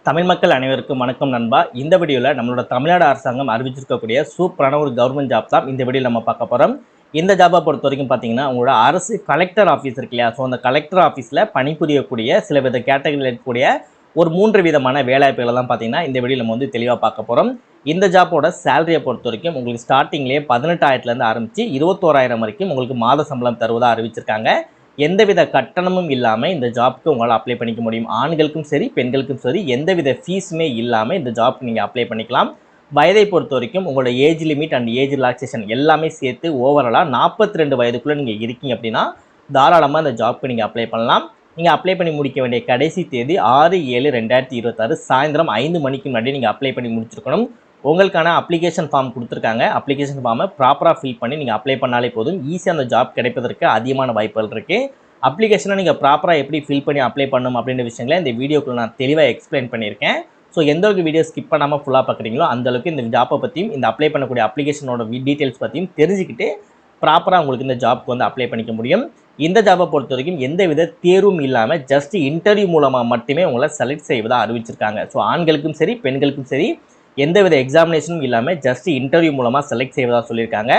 தமிழ் மக்கள் அனைவருக்கும் வணக்கம் நண்பா. இந்த வீடியோவில் நம்மளோட தமிழ்நாடு அரசாங்கம் அறிவிச்சிருக்கக்கூடிய சூப்பரான ஒரு கவர்மெண்ட் ஜாப் தான் இந்த வீடியோவில் நம்ம பார்க்க போகிறோம். இந்த ஜாபை பொறுத்த வரைக்கும் பார்த்தீங்கன்னா, உங்களோட அரசு கலெக்டர் ஆஃபீஸ் இருக்கு இல்லையா, ஸோ அந்த கலெக்டர் ஆஃபீஸில் பணிபுரியக்கூடிய சில வித கேட்டகரியில் இருக்கக்கூடிய ஒரு 3 விதமான வேலைவாய்ப்புகளை தான் பார்த்தீங்கன்னா இந்த வீடியோ நம்ம தெளிவாக பார்க்க போகிறோம். இந்த ஜாப்போட சேலரியை பொறுத்த வரைக்கும் உங்களுக்கு ஸ்டார்டிங்லேயே 18,000 ஆரம்பித்து 21,000 வரைக்கும் உங்களுக்கு மாத சம்பளம் தருவதாக அறிவிச்சிருக்காங்க. எந்தவித கட்டணமும் இல்லாமல் இந்த ஜாப்க்கு உங்களால் அப்ளை பண்ணிக்க முடியும். ஆண்களுக்கும் சரி பெண்களுக்கும் சரி எந்தவித ஃபீஸுமே இல்லாமல் இந்த ஜாப்க்கு நீங்கள் அப்ளை பண்ணிக்கலாம். வயதை பொறுத்த வரைக்கும் உங்களோட age limit and age relaxation எல்லாமே சேர்த்து ஓவராலாக 42 வயதுக்குள்ளே நீங்கள் இருக்கீங்க அப்படின்னா தாராளமாக இந்த ஜாப்க்கு நீங்கள் அப்ளை பண்ணலாம். நீங்கள் அப்ளை பண்ணி முடிக்க வேண்டிய கடைசி தேதி 6/7/2026 சாயந்தரம் 5 மணிக்கு முன்னாடி நீங்கள் அப்ளை பண்ணி முடிச்சிருக்கணும். உங்களுக்கான அப்ளிகேஷன் ஃபார்ம் கொடுத்துருக்காங்க. அப்ளிகேஷன் ஃபார்மை ப்ராப்பராக ஃபில் பண்ணி நீங்கள் அப்ளை பண்ணாலே போதும். ஈஸியாக அந்த ஜாப் கிடைப்பதற்கு அதிகமான வாய்ப்புகள் இருக்குது. அப்ளிகேஷனை நீங்கள் ப்ராப்பராக எப்படி ஃபில் பண்ணி அப்ளை பண்ணணும் அப்படின்ற விஷயங்களை இந்த வீடியோக்குள்ள நான் தெளிவாக எக்ஸ்பிளைன் பண்ணியிருக்கேன். ஸோ எந்த அளவுக்கு வீடியோ ஸ்கிப் பண்ணாமல் ஃபுல்லாக பார்க்குறீங்களோ அந்தளவுக்கு இந்த ஜாப்பை பற்றியும் இந்த அப்ளை பண்ணக்கூடிய அப்ளிகேஷனோட டீட்டெயில்ஸ் பற்றியும் தெரிஞ்சுக்கிட்டு ப்ராப்பராக உங்களுக்கு இந்த ஜாப்க்கு அப்ளை பண்ணிக்க முடியும். இந்த ஜாப்பை பொறுத்த வரைக்கும் எந்த வித தேர்வும் இல்லாமல் ஜஸ்ட் இன்டர்வியூ மூலமாக மட்டுமே உங்களை செலக்ட் செய்வதாக அறிவிச்சிருக்காங்க. ஸோ ஆண்களுக்கும் சரி பெண்களுக்கும் சரி எந்தவித எக்ஸாமினேஷனும் இல்லாமல் ஜஸ்ட் இன்டர்வியூ மூலமாக செலக்ட் செய்வதாக சொல்லியிருக்காங்க.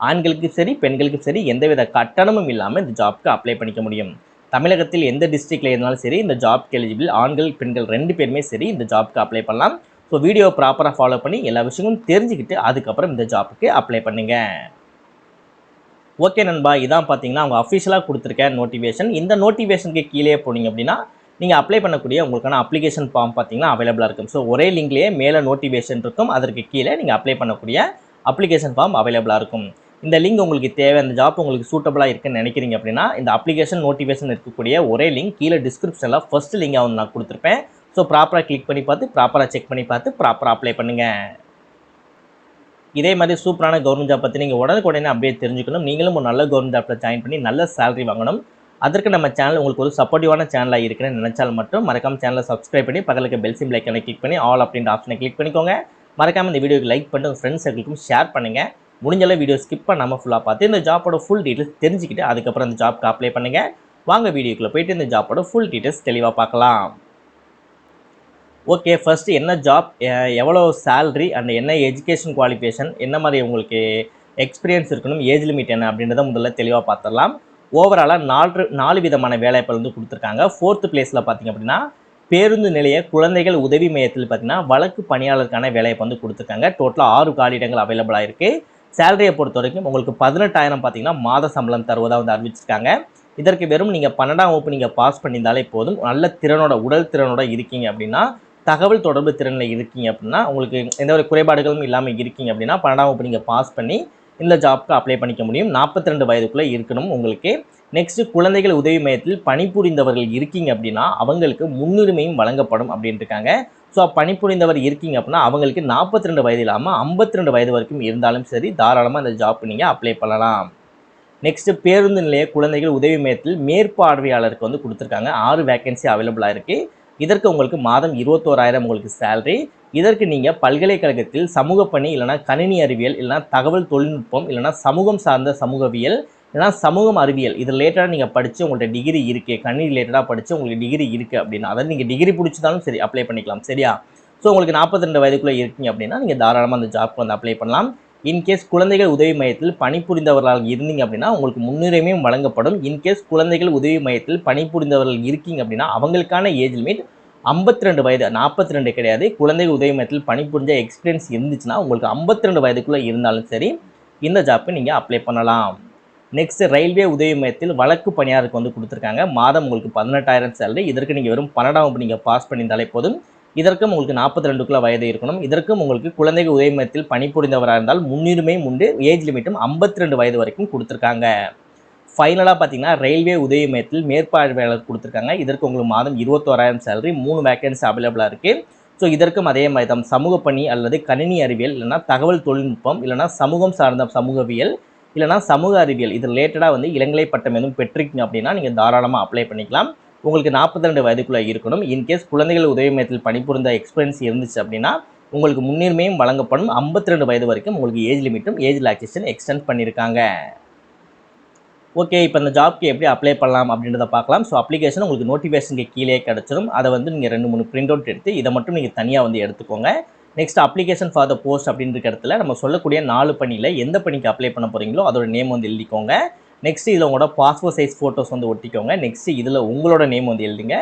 ஆண்களுக்கும் சரி பெண்களுக்கும் சரி எந்தவித கட்டணமும் இல்லாமல் இந்த ஜாப்க்கு அப்ளை பண்ணிக்க முடியும். தமிழகத்தில் எந்த டிஸ்ட்ரிக்டில் இருந்தாலும் சரி இந்த ஜாப்க்கு எலிஜிபிள். ஆண்கள் பெண்கள் 2 பேருமே சரி இந்த ஜாப்க்கு அப்ளை பண்ணலாம். ஸோ வீடியோ ப்ராப்பராக ஃபாலோ பண்ணி எல்லா விஷயமும் தெரிஞ்சுக்கிட்டு அதுக்கப்புறம் இந்த ஜாப்புக்கு அப்ளை பண்ணுங்கள். ஓகே நண்பா, இதான் பார்த்தீங்கன்னா அவங்க அஃபிஷியலாக கொடுத்துருக்க நோட்டிஃபிகேஷன். இந்த நோட்டிஃபிகேஷனுக்கு கீழே போனீங்க அப்படின்னா நீங்கள் அப்ளை பண்ணக்கூடிய உங்களுக்கான அப்ளிகேஷன் ஃபார்ம் பார்த்தீங்கன்னா அவைலபிளாக இருக்கும். ஸோ ஒரே லிங்க்லேயே மேலே நோட்டிஃபிகேஷன் இருக்கும், அதற்கு கீழே நீங்கள் அப்ளை பண்ணக்கூடிய அப்ளிகேஷன் ஃபார்ம் அவைலபிளாக இருக்கும். இந்த லிங்க் உங்களுக்கு தேவை, அந்த ஜாப் உங்களுக்கு சூட்டபுளாக இருக்குன்னு நினைக்கிறீங்க அப்படின்னா இந்த அப்ளிகேஷன் நோட்டிஃபிகேஷன் இருக்கக்கூடிய ஒரே லிங்க் கீழே டிஸ்கிரிப்ஷனில் ஃபஸ்ட்டு லிங்காக நான் கொடுத்துருப்பேன். ஸோ ப்ராப்பராக கிளிக் பண்ணி பார்த்து ப்ராப்பராக செக் பண்ணி பார்த்து ப்ராப்பராக அப்ளை பண்ணுங்கள். இதே மாதிரி சூப்பரான கவர்மெண்ட் ஜாப் பற்றி நீங்கள் உடனுக்குடனே அப்டேட் தெரிஞ்சுக்கணும். நீங்களும் ஒரு நல்ல கவர்மெண்ட் ஜாப்பில் ஜாயின் பண்ணி நல்ல சேலரி வாங்கணும். அதற்கு நம்ம சேனல் உங்களுக்கு ஒரு சப்போர்ட்டிவான சேனலாக இருக்குன்னு நினைச்சால் மட்டும் மறக்காம சேனலை சப்ஸ்கிரைப் பண்ணி பக்கத்துக்கு பெல் சிம்பிள் ஐக்கானை கிளிக் பண்ணி ஆல் அப்படின்ற ஆப்ஷனை கிளிக் பண்ணிக்கோங்க. மறக்காமல் இந்த வீடியோக்கு லைக் பண்ணி உங்கள் ஃப்ரெண்ட்ஸ் சர்க்கிளுக்கும் ஷேர் பண்ணுங்கள். முடிஞ்சளவு வீடியோ ஸ்கிப் பண்ணாமல் ஃபுல்லாக பார்த்து இந்த ஜாப்போட ஃபுல் டீட்டெயில்ஸ் தெரிஞ்சுக்கிட்டு அதுக்கப்புறம் இந்த ஜாப்க்கு அப்ளை பண்ணுங்கள். வாங்க வீடியோக்குள்ளே போயிட்டு இந்த ஜாப்போட ஃபுல் டீட்டெயில்ஸ் தெளிவாக பார்க்கலாம். ஓகே, ஃபஸ்ட்டு என்ன ஜாப், எவ்வளோ சேல்ரி அண்ட் என்ன எஜுகேஷன் குவாலிஃபிகேஷன், என்ன மாதிரி உங்களுக்கு எக்ஸ்பீரியன்ஸ் இருக்கணும், ஏஜ் லிமிட் என்ன அப்படின்றத முதல்ல தெளிவாக பார்த்துடலாம். ஓவராலாக 4 விதமான வேலைவாய்ப்புகள் கொடுத்துருக்காங்க. 4th பிளேஸில் பார்த்திங்க அப்படின்னா பேருந்து நிலைய குழந்தைகள் உதவி மையத்தில் பார்த்திங்கன்னா வழக்கு பணியாளருக்கான வேலைவாய்ப்பு கொடுத்துருக்காங்க. டோட்டலாக 6 காலியிடங்கள் அவைலபிளாக இருக்குது. சேலரியை பொறுத்த வரைக்கும் உங்களுக்கு 18,000 பார்த்திங்கன்னா மாத சம்பளம் தருவதாக அறிவிச்சிருக்காங்க. இதற்கு வெறும் நீங்கள் 12ஆம் வகுப்பு நீங்கள் பாஸ் பண்ணியிருந்தாலே போதும். நல்ல திறனோட உடல் திறனோட இருக்கீங்க அப்படின்னா, தகவல் தொடர்பு திறனில் இருக்கீங்க அப்படின்னா, உங்களுக்கு எந்த ஒரு குறைபாடுகளும் இல்லாமல் இருக்கீங்க அப்படின்னா 12ஆம் வகுப்பு நீங்கள் பாஸ் பண்ணி இந்த ஜாப்க்கு அப்ளை பண்ணிக்க முடியும். 42 வயதுக்குள்ளே இருக்கணும் உங்களுக்கு. நெக்ஸ்ட்டு குழந்தைகள் உதவி மையத்தில் பணிபுரிந்தவர்கள் இருக்கீங்க அப்படின்னா அவங்களுக்கு முன்னுரிமையும் வழங்கப்படும் அப்படின்ட்டு இருக்காங்க. ஸோ பணிபுரிந்தவர் இருக்கீங்க அப்படின்னா அவங்களுக்கு 42 வயது இல்லாமல் 52 வயது வரைக்கும் இருந்தாலும் சரி தாராளமாக இந்த ஜாப் நீங்கள் அப்ளை பண்ணலாம். நெக்ஸ்ட்டு பேருந்து நிலைய குழந்தைகள் உதவி மையத்தில் மேற்பார்வையாளருக்கு கொடுத்துருக்காங்க. 6 வேகன்சி அவைலபிளாக இருக்குது. இதற்கு உங்களுக்கு மாதம் 21,000 உங்களுக்கு சேலரி. இதற்கு நீங்கள் பல்கலைக்கழகத்தில் சமூக பணி இல்லைனா கணினி அறிவியல் இல்லைனா தகவல் தொழில்நுட்பம் இல்லைனா சமூகம் சார்ந்த சமூகவியல் இல்லைனா சமூகம் அறிவியல் இது ரிலேட்டடாக நீங்கள் படித்து உங்கள்கிட்ட டிகிரி இருக்குது, கணினி ரிலேட்டடாக படித்து உங்களுக்கு டிகிரி இருக்குது அப்படின்னா, அதாவது நீங்கள் டிகிரி பிடிச்சிதாலும் சரி அப்ளை பண்ணிக்கலாம். சரியா? ஸோ உங்களுக்கு 42 வயதுக்குள்ளே இருக்கீங்க அப்படின்னா நீங்கள் தாராளமாக அந்த ஜாப்க்கு அப்ளை பண்ணலாம். இன்கேஸ் குழந்தைகள் உதவி மையத்தில் பணிபுரிந்தவர்களாக இருந்தீங்க அப்படின்னா உங்களுக்கு முன்னுரிமையும் வழங்கப்படும். இன்கேஸ் குழந்தைகள் உதவி மையத்தில் பணிபுரிந்தவர்கள் இருக்கீங்க அப்படின்னா அவங்களுக்கான ஏஜ் லிமிட் 52 வயது, 42 கிடையாது. குழந்தைகள் உதவி மையத்தில் பணிபுரிஞ்ச எக்ஸ்பீரியன்ஸ் இருந்துச்சுன்னா உங்களுக்கு 52 வயதுக்குள்ளே இருந்தாலும் சரி இந்த ஜாப்புக்கு நீங்கள் அப்ளை பண்ணலாம். நெக்ஸ்ட்டு ரயில்வே உதவி மையத்தில் வழக்கு பணியாளருக்கு கொடுத்துருக்காங்க. மாதம் உங்களுக்கு 18,000 சேலரி. இதற்கு நீங்கள் வெறும் 12ஆம் வகுப்பு நீங்கள் பாஸ் பண்ணியிருந்தாலே போதும். இதற்கும் உங்களுக்கு 42 வயது இருக்கணும். இதற்கும் உங்களுக்கு குழந்தைகள் உதவி மையத்தில் பணிபுரிந்தவராக இருந்தால் முன்னுரிமையும் உண்டு. ஏஜ் லிமிட்டும் 52 வயது வரைக்கும் கொடுத்துருக்காங்க. ஃபைனலாக பார்த்தீங்கன்னா ரயில்வே உதவி மையத்தில் மேற்பார்வையாளர் கொடுத்துருக்காங்க. இதற்கு உங்களுக்கு மாதம் 21,000 சேலரி. 3 வேகன்சி அவைலபிளாக இருக்குது. ஸோ இதற்கும் அதே மாதிரி தான் சமூக பணி அல்லது கணினி அறிவியல் இல்லைனா தகவல் தொழில்நுட்பம் இல்லைனா சமூகம் சார்ந்த சமூகவியல் இல்லைனா சமூக அறிவியல் இது ரிலேட்டடாக இளங்கலை பட்டம் எதுவும் பெற்றிருக்கீங்க அப்படின்னா நீங்கள் தாராளமாக அப்ளை பண்ணிக்கலாம். உங்களுக்கு 42 வயதுக்குள்ளே இருக்கணும். இன்கேஸ் குழந்தைகள் உதவி மையத்தில் பணிபுரிந்த எக்ஸ்பீரியன்ஸ் இருந்துச்சு அப்படின்னா உங்களுக்கு முன்னுரிமையும் வழங்கப்படும். 52 வயது வரைக்கும் உங்களுக்கு ஏஜ் லிமிட்டும் ஏஜ் ரிலாக்ஸேஷன் எக்ஸ்டெண்ட் பண்ணியிருக்காங்க. ஓகே, இப்போ இந்த ஜாப்க்கு எப்படி அப்ளை பண்ணலாம் அப்படின்றத பார்க்கலாம். ஸோ அப்ளிகேஷன் உங்களுக்கு நோட்டிஃபிகேஷனுக்கு கீழே கிடச்சிரும். அதை வந்து நீங்கள் 2, 3 பிரிண்ட் அவுட் எடுத்து இதை மட்டும் நீங்கள் தனியாக வந்து எடுத்துக்கோங்க. Next application for the post அப்படின்ற இடத்துல நம்ம சொல்லக்கூடிய 4 பணியில் எந்த பணிக்கு அப்ளை பண்ண போகிறீங்களோ அதோட நேம் வந்து எழுதிக்கோங்க. நெக்ஸ்ட் இதில் உங்களோட பாஸ்போர்ட் சைஸ் ஃபோட்டோஸ் வந்து ஒட்டிக்கோங்க. நெக்ஸ்ட் இதில் உங்களோட நேம் வந்து எழுதுங்க.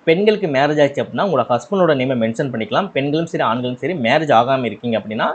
பெண்களுக்கு மேரேஜ் ஆச்சு அப்படின்னா உங்களோட ஹஸ்பண்டோட நேமை மென்ஷன் பண்ணிக்கலாம். பெண்களும் சரி ஆண்களும் சரி மேரேஜ் ஆகாமல் இருக்கீங்க அப்படின்னா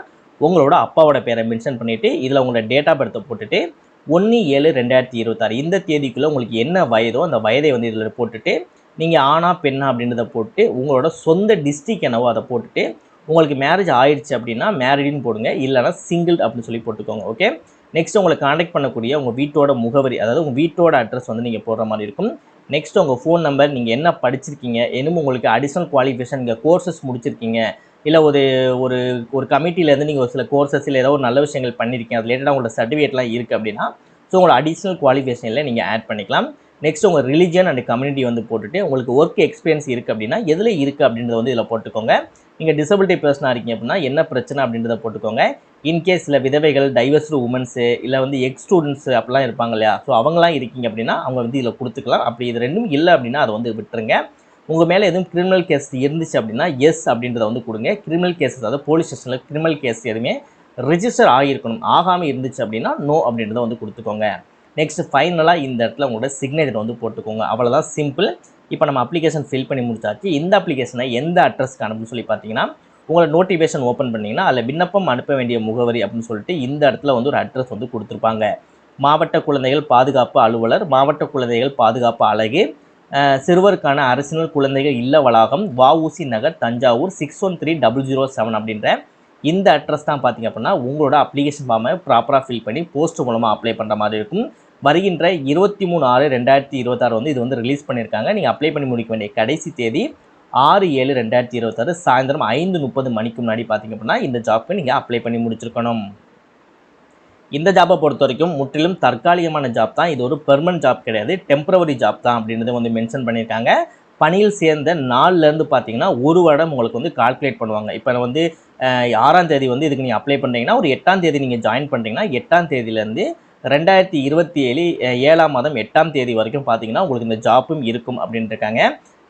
உங்களோட அப்பாவோட பேரை மென்ஷன் பண்ணிவிட்டு இதில் உங்களோட டேட் ஆஃப் பர்த்தை போட்டுட்டு 1/7/2026 இந்த தேதிக்குள்ளே உங்களுக்கு என்ன வயதோ அந்த வயதை வந்து இதில் போட்டுட்டு நீங்கள் ஆணா பெண்ணா அப்படின்றத போட்டு உங்களோட சொந்த டிஸ்ட்ரிக் என்னவோ அதை போட்டுட்டு உங்களுக்கு மேரேஜ் ஆயிடுச்சு அப்படின்னா மேரிடின்னு போடுங்க, இல்லைனா சிங்கிள் அப்படின்னு சொல்லி போட்டுக்கோங்க. ஓகே, நெக்ஸ்ட் உங்களை காண்டாக்ட் பண்ணக்கூடிய உங்கள் வீட்டோட முகவரி, அதாவது உங்கள் வீட்டோட அட்ரஸ் வந்து நீங்கள் போடுற மாதிரி இருக்கும். நெக்ஸ்ட் உங்கள் ஃபோன் நம்பர், நீங்கள் என்ன படிச்சிருக்கீங்க, இன்னும் உங்களுக்கு அடிஷ்னல் குவாலிஃபிகேஷன், நீங்கள் கோர்சஸ் முடிச்சிருக்கீங்க, இல்லை ஒரு ஒரு ஒரு கமிட்டியிலேருந்து நீங்கள் ஒரு சில கோர்சஸ் இல்லை ஏதோ ஒரு நல்ல விஷயங்கள் பண்ணியிருக்கீங்க, அது ரிலேட்டடாக உங்களோட சர்டிஃபிகேட்லாம் இருக்குது அப்படின்னா ஸோ உங்களோட அடிஷ்னல் குவாலிஃபிகேஷனில் நீங்கள் ஆட் பண்ணிக்கலாம். நெக்ஸ்ட் உங்கள் ரிலிஜன் அண்ட் கம்யூனிட்டி வந்து போட்டுட்டு உங்களுக்கு ஒர்க் எக்ஸ்பீரியன்ஸ் இருக்குது அப்படின்னா எதில் இருக்குது அப்படின்றத வந்து இதில் போட்டுக்கோங்க. நீங்கள் டிசபிலிட்டி பர்சனாக இருக்கீங்க அப்படின்னா என்ன பிரச்சனை அப்படின்றத போட்டுக்கோங்க. இன்கேஸ் சில விதவைகள், டைவர்ஸ்டு உமன்ஸு, இல்லை வந்து எக்ஸ் ஸ்டூடெண்ட்ஸு அப்படிலாம் இருப்பாங்க இல்லையா, ஸோ அவங்களாம் இருக்கீங்க அப்படின்னா அவங்க வந்து இதில் கொடுத்துக்கலாம். அப்படி இது ரெண்டும் இல்லை அப்படின்னா அதை வந்து விட்டுருங்க. உங்கள் மேலே எதுவும் கிரிமினல் கேஸ் இருந்துச்சு அப்படின்னா எஸ் அப்படின்றத வந்து கொடுங்க. கிரிமினல் கேஸஸ், அதாவது போலீஸ் ஸ்டேஷனில் கிரிமினல் கேஸ் எதுவுமே ரிஜிஸ்டர் ஆகியிருக்கணும். ஆகாமல் இருந்துச்சு அப்படின்னா நோ அப்படின்றத வந்து கொடுத்துக்கோங்க. நெக்ஸ்ட் ஃபைனலாக இந்த இடத்துல உங்களோட சிக்னேச்சர் வந்து போட்டுக்கோங்க. அவ்வளோதான், சிம்பிள். இப்போ நம்ம அப்ளிகேஷன் ஃபில் பண்ணி முடிச்சாச்சு. இந்த அப்ளிகேஷனை எந்த அட்ரஸ்க்கு அனுப்புன்னு சொல்லி பார்த்தீங்கன்னா உங்களோட நோட்டிஃபிகேஷன் ஓப்பன் பண்ணிங்கன்னா அதில் விண்ணப்பம் அனுப்ப வேண்டிய முகவரி அப்படின்னு சொல்லிட்டு இந்த இடத்துல வந்து ஒரு அட்ரஸ் வந்து கொடுத்துருப்பாங்க. மாவட்ட குழந்தைகள் பாதுகாப்பு அலுவலர், மாவட்ட குழந்தைகள் பாதுகாப்பு அலகு, சிறுவருக்கான அரசியல் குழந்தைகள் இல்ல வளாகம், வஉசி நகர், தஞ்சாவூர் 613007 அப்படின்ற இந்த அட்ரஸ் தான் பார்த்தீங்க அப்படின்னா உங்களோட அப்ளிகேஷன் ஃபார்மை ப்ராப்பராக ஃபில் பண்ணி போஸ்ட் மூலமாக அப்ளை பண்ணுற மாதிரி இருக்கும். வருகின்ற 23/6/2026 வந்து இது வந்து ரிலீஸ் பண்ணியிருக்காங்க. நீங்கள் அப்ளை பண்ணி முடிக்க வேண்டிய கடைசி தேதி 6/7/2026 சாயந்தரம் 5:30 மணிக்கு முன்னாடி பார்த்தீங்க அப்படின்னா இந்த ஜாப்க்கு நீங்கள் அப்ளை பண்ணி முடிச்சிருக்கணும். இந்த ஜாப்பை பொறுத்த வரைக்கும் முற்றிலும் தற்காலிகமான ஜாப் தான். இது ஒரு பெர்மனன்ட் ஜாப் கிடையாது, டெம்பரவரி ஜாப் தான் அப்படின்றத வந்து மென்ஷன் பண்ணியிருக்காங்க. பணியில் சேர்ந்த நாள்லேருந்து பார்த்தீங்கன்னா 1 வருடம் உங்களுக்கு வந்து கால்குலேட் பண்ணுவாங்க. இப்போ வந்து 6ஆம் தேதி வந்து இதுக்கு நீங்கள் அப்ளை பண்ணுறீங்கன்னா ஒரு 8ஆம் தேதி நீங்கள் ஜாயின் பண்ணுறீங்கன்னா 8ஆம் தேதியிலேருந்து 2027 7ஆம் மாதம் 8ஆம் தேதி வரைக்கும் பார்த்தீங்கன்னா உங்களுக்கு இந்த ஜாப்பும் இருக்கும் அப்படின்னு இருக்காங்க.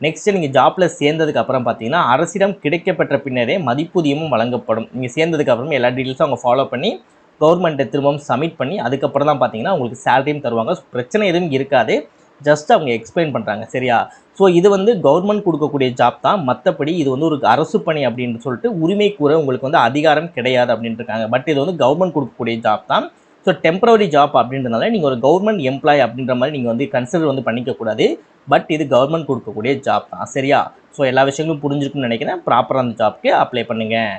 நெக்ஸ்ட்டு நீங்கள் ஜாப்பில் சேர்ந்ததுக்கு அப்புறம் பார்த்தீங்கன்னா அரசிடம் கிடைக்கப்பெற்ற பின்னரே மதிப்பூதியமும் வழங்கப்படும். நீங்கள் சேர்ந்ததுக்கு அப்புறம் எல்லா டீட்டெயில்ஸும் அவங்க ஃபாலோ பண்ணி கவர்மெண்ட்டை திரும்பவும் சப்மிட் பண்ணி அதுக்கப்புறம் தான் பார்த்தீங்கன்னா உங்களுக்கு சேலரியும் தருவாங்க. பிரச்சனை எதுவும் இருக்காது, ஜஸ்ட் அவங்க எக்ஸ்பிளைன் பண்ணுறாங்க, சரியா? ஸோ இது வந்து கவர்மெண்ட் கொடுக்கக்கூடிய ஜாப் தான். மற்றபடி இது வந்து ஒரு அரசு பணி அப்படின்னு சொல்லிட்டு உரிமை கூற உங்களுக்கு வந்து அதிகாரம் கிடையாது அப்படின்ட்டு இருக்காங்க. பட் இது வந்து கவர்மெண்ட் கொடுக்கக்கூடிய ஜாப் தான். ஸோ டெம்பரவரி ஜாப் அப்படின்றதுனால நீங்கள் ஒரு கவர்மெண்ட் எம்ப்ளாய் அப்படின்ற மாதிரி நீங்கள் வந்து கன்சிடர் வந்து பண்ணிக்கக்கூடாது. பட் இது கவர்மெண்ட் கொடுக்கக்கூடிய ஜாப் தான், சரியா? ஸோ எல்லா விஷயங்களும் புரிஞ்சிருக்குன்னு நினைக்கிறேன். ப்ராப்பராக அந்த ஜாப்க்கு அப்ளை பண்ணுங்கள்.